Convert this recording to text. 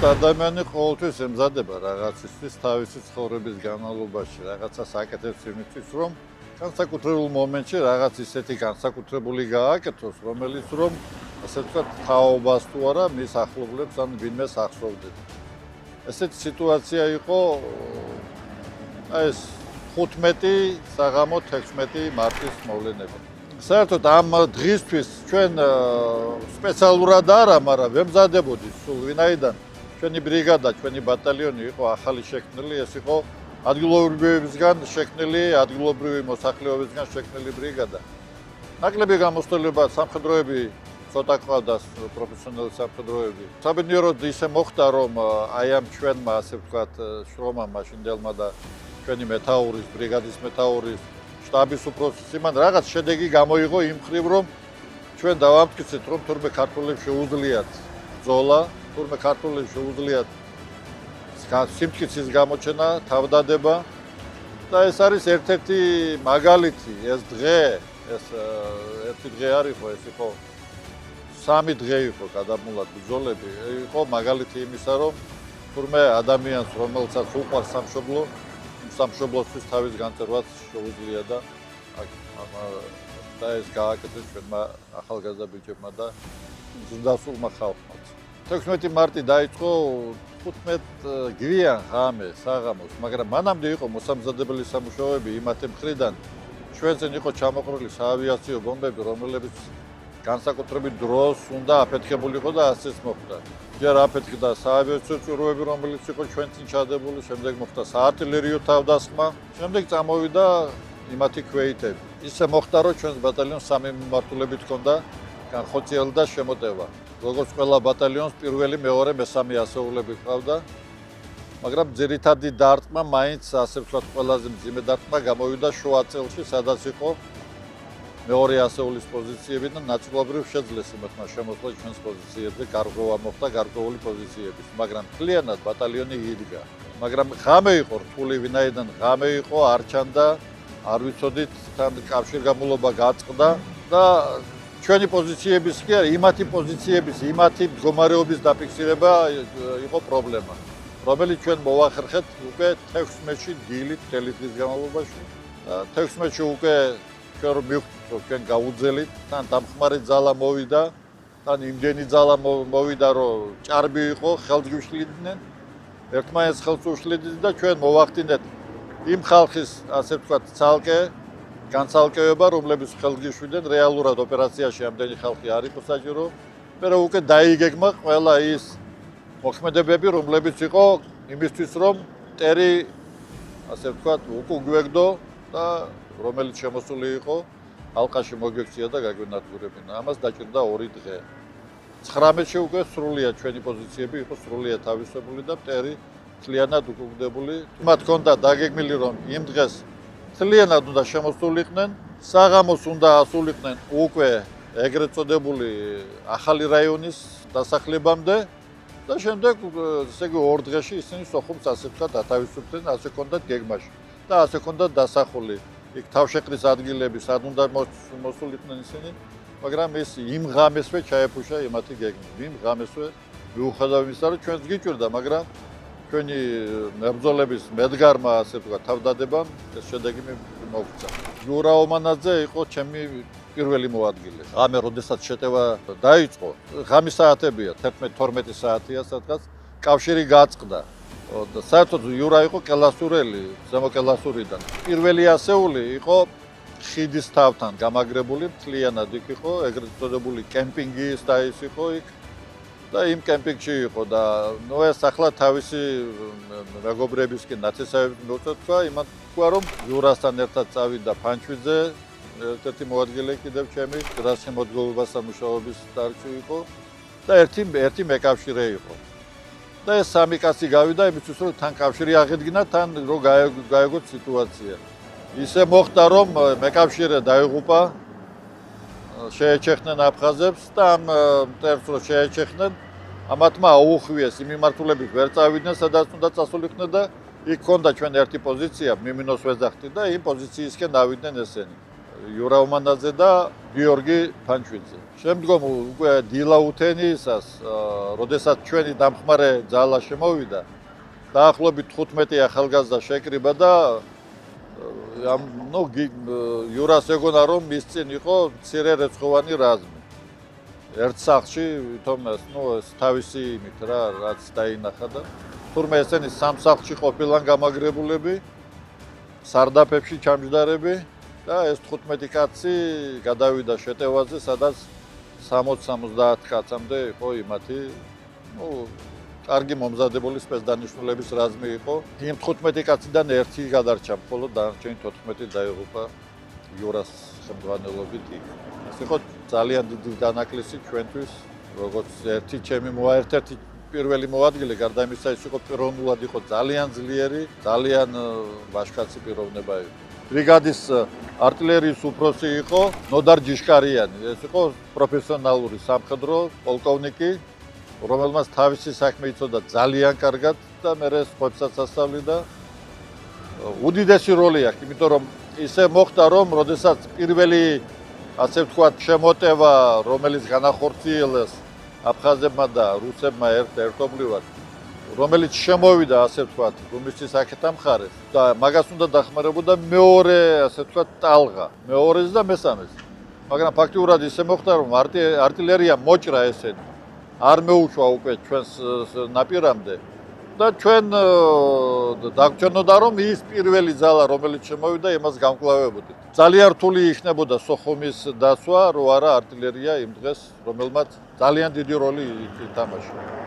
ადამიანი ყოველთვის ემზადება რაღაცისთვის თავისი ცხოვრების განმავლობაში, რაღაცას აკეთებს იმისთვის, რომ განსაკუთრებულ მომენტში რაღაც ისეთი განსაკუთრებული გააკეთოს, რომელიც რომ ასე ვთქვათ, თაობას თუ არა მის ახლობლებს ან ვინმეს ახსოვდეს. ესეთი სიტუაცია იყო ეს 15 საღამო 16 მარტის მოვლენება. საერთოდ ამ დღისთვის ჩვენ სპეციალურად არა, მაგრამ ვემზადებოდი სულ ვინაიდან ჩვენი ბრიგადა, ჩვენი ბატალიონი იყო ახალი შექმნილი, ეს იყო ადგილობრივებისგან შექმნილი, ადგილობრივი მოსახლეობისგან შექმნილი ბრიგადა. ნაკლები გამოცდილება სამხედროები ცოტა ყავდა პროფესიონალი სამხედროები. საბედნიეროდ ისე მოხდა, რომ აი ამ ჩვენმა ასე ვთქვათ შრომამ მაშინდელმა და ჩვენი მეთაურის, ბრიგადის მეთაურის შტაბის უფროსის იმან რაღაც შედეგი გამოიღო იმ მხრივ, რომ ჩვენ დავამტკიცეთ, რომ თურმე ქართველებს შეუძლიათ ბრძოლა, თურმე ქართველებს შეუძლიათ სიმტკიცის გამოჩენა, თავდადება და ეს არის ერთ-ერთი მაგალითი, ეს დღე, ეს ერთი დღე არ იყო, ეს იყო 3 დღე იყო გადამულად ბრძოლები, იყო მაგალითი იმისა, რომ თურმე ადამიანს, რომელსაც უყვარს სამშობლო, სამშობლოსთვის თავის განწერვაც შეუძლია და ეს გააკეთეს ჩვენმა ახალგაზრდა ბიჭებმა და ზრდასრულმა ხალხმა. 16 მარტი დაიწყო 15 გვიან ღამე საღამოს, მაგრამ მანამდე იყო მოსამზადებელი სამუშაოები იმათი მხრიდან. ჩვენցენ იყო ჩამოყრილი საავიაციო ბომბები, რომლებიც განსაკუთრებით დროს უნდა აფეთქებულიყო და ასეც მოხდა. ჯერ აფეთქდა საავიაციო წვირუები, რომელიც იყო ჩვენ წინ ჩადებული, შემდეგ მოხდა საარტილერიო თავდასხმა, შემდეგ წამოვიდა იმათი ქვეითები. ისე მოხდა, რომ ჩვენს ბატალიონს 3 მიმართულებით ჰქონდა განხორციელება და შემოტევა. როგორც ყველა ბატალიონს პირველი, მეორე, მესამე ასეულები ჰყავდა, მაგრამ ძირითადი დარტყმა მაინც ასე ვთქვათ ყველაზე მძიმე დარტყმა გამოვიდა შუა წელში, სადაც იყო მეორე ასეულის პოზიციები და ნაწილობრივ შეძლეს იმათმა შემოსვლა ჩვენს პოზიციებზე, გარღვევა მოხდა გარკვეული პოზიციების, მაგრამ მთლიანად ბატალიონი იდგა. მაგრამ ღამე იყო რთული, ვინაიდან ღამე იყო, არ ჩანდა, არ ვიცოდით, თან კავშირგამულობა გაწყდა და ჩვენი პოზიციების კი არა, იმათი პოზიციების, იმათი მდგომარეობის დაფიქსირება იყო პრობლემა, რომელიც ჩვენ მოვახერხეთ უკვე 16-ში დილით მთელი დღის განმავლობაში. 16-ში უკვე ჩვენ მივხვდით, ჩვენ გავუძელით, თან დამხმარე ძალა მოვიდა, თან იმდენი ძალა მოვიდა, რომ ჭარბი იყო, ხელს გვიშლიდნენ, ერთმანეთს ხელს უშლიდნენ და ჩვენ მოვახდინეთ იმ ხალხის, ასე ვთქვათ, ცალკე განცალკევება, რომლებიც ხელს გიშვიდნენ, რეალურად ოპერაციაში ამდენი ხალხი არ იყო საჭირო. მერე უკვე დაიგეგმა ყველა ის მოქმედებები, რომლებიც იყო იმისთვის, რომ მტერი, ასე ვთქვათ, უკუგვეგდო და რომელიც შემოსული იყო, ალყაში მოგვექცია და გაგვენადგურებინა. ამას დაჭირდა 2 დღე. 19-ში უკვე სრულიად ჩვენი პოზიციები იყო სრულიად თავისებული და მტერი მთლიანად უკუგდებული. მათ ჰქონდა დაგეგმილი, რომ იმ დღეს მთლიანად უნდა შემოსულიყვნენ, საღამოს უნდა ასულიყვნენ უკვე ეგრეთ წოდებული ახალი რაიონის დასახლებამდე და შემდეგ ესე იგი 2 დღეში ისინი სოხუმს ასე ვთქვათ ათავისუფლდნენ, ასე ჰქონდათ გეგმაში და ასე ჰქონდათ დასახული. იქ თავშეყრის ადგილები, სად უნდა მოსულიყვნენ ისინი, მაგრამ ეს იმ ღამესვე ჩაეფუშა იმათი გეგმა. იმ ღამესვე მიუხედავად იმისა, რომ ჩვენს გიჭირდა, მაგრამ ჩვენი მებრძოლების მედგარმა ასე ვთქვათ თავდადებამ ეს შედეგი მოგწა. იურა ომანაძე იყო ჩემი პირველი მოადგილე. ღამე როდესაც შეტევა დაიწყო, ღამის საათებია, 11-12 საათია სადღაც, კავშირი გაწყდა. საერთოდ იურა იყო კელასურელი, ზემო კელასურიდან. პირველი ასეული იყო ხიდის თავთან გამაგრებული, მთლიანად იქ იყო, ეგრეთ წოდებული კემპინგის და ის იყო იქ. და იმ კემპინგში იყო და ნუ ეს ახლა თავისი მეგობრებისკენ ნაცესავებს მოწოთქვა, იმან თქვა რომ იურასთან ერთად წავიდა ფანჩვიძე, ერთ-ერთი მოადგილე კიდევ ჩემი, რას შემოდგომობა სამუშაოების დარგში იყო და ერთი მეკავშირე იყო. და ეს 3 კაცი გავიდა იმისთვის რომ თან კავშირი აღედგინა, თან რომ გაეგოთ სიტუაცია. ისე მოხდა რომ მეკავშირე დაიღუპა, შეეჩეხნენ აფხაზებს და ამ მტერს რო შეეჩეხნენ, ამათმა აუხვიეს იმ მიმართულებით ვერ წავიდნენ, სადაც უნდა წასულიყვნენ და იქ ჰქონდა ჩვენ ერთი პოზიცია, მიმინოს ვეძახდი და იმ პოზიციისკენ ავიდნენ ესენი. იურა ომანაძე და გიორგი ფანჩვიძე. შემდგომ უკვე დილა უთენიისას, როდესაც ჩვენი დამხმარე ძალა შემოვიდა, დაახლოებით 15 ახალგაზრდა შეკრიბა და იურას ეგონა რომ მის წინ იყო მცირე რეცხოვანი რაზმი. ერთ სახლში თომას, ეს თავისი იმით რაც დაინახა და თურმე ესენი სამ სახლში ყოფილან გამაგრებულები, სარდაფებში ჩამჯდარები და ეს 15 კაცი გადავიდა შეტევაზე, სადაც 60-70 კაცამდე იყო იმათი, კარგი მომზადებული სპეცდანიშნულების რაზმი იყო. იმ 15 კაციდან ერთი გადარჩა, მხოლოდ დანარჩენი 14 დაიღუპა იურას ხელმძღვანელობით იქ. ეს იყო ძალიან დიდი დანაკლისი ჩვენთვის, როგორც ერთ-ერთი პირველი მოადგილე, გარდა იმისა, ის იყო პიროვნულად იყო ძალიან ძლიერი, ძალიან ვაჟკაცი პიროვნება იყო. ბრიგადის артиლერიის უფროსი იყო ნოდარ ჯიშკარიანი. ეს იყო პროფესიონალური სამხედრო პოლკოვნიკი, რომელმაც თავისი საქმე იცოდა ძალიან კარგად და მერე სხვებსაც ასწავლიდა. უდიდესი როლი აქვს, იმიტომ რომ ისე მოხდა, რომ როდესაც პირველი ასე ვთქვათ შემოტევა, რომელიც განახორციელეს აფხაზებმა და რუსებმა ერთობლივად, რომელიც შემოვიდა, ასე ვთქვათ, რუმისის აქეთა მხარეს და მაგას უნდა დახმარებოდა მეორე, ასე ვთქვათ, ტალღა, მეორეს და მესამეს. მაგრამ ფაქტიურად ისე მოხდა, რომ артиლერია მოჭრა ესენი არ მეუშვა უკვე ჩვენს ნაპირამდე და ჩვენ დაგჭირნოდა რომ ის პირველი ძალა რომელიც შემოვიდა იმას გამკლავებოდით. ძალიან რთული იქნებოდა სოხუმის დასვა, რო არა артиლერია იმ დღეს, რომელმაც ძალიან დიდი როლი ითამაშა.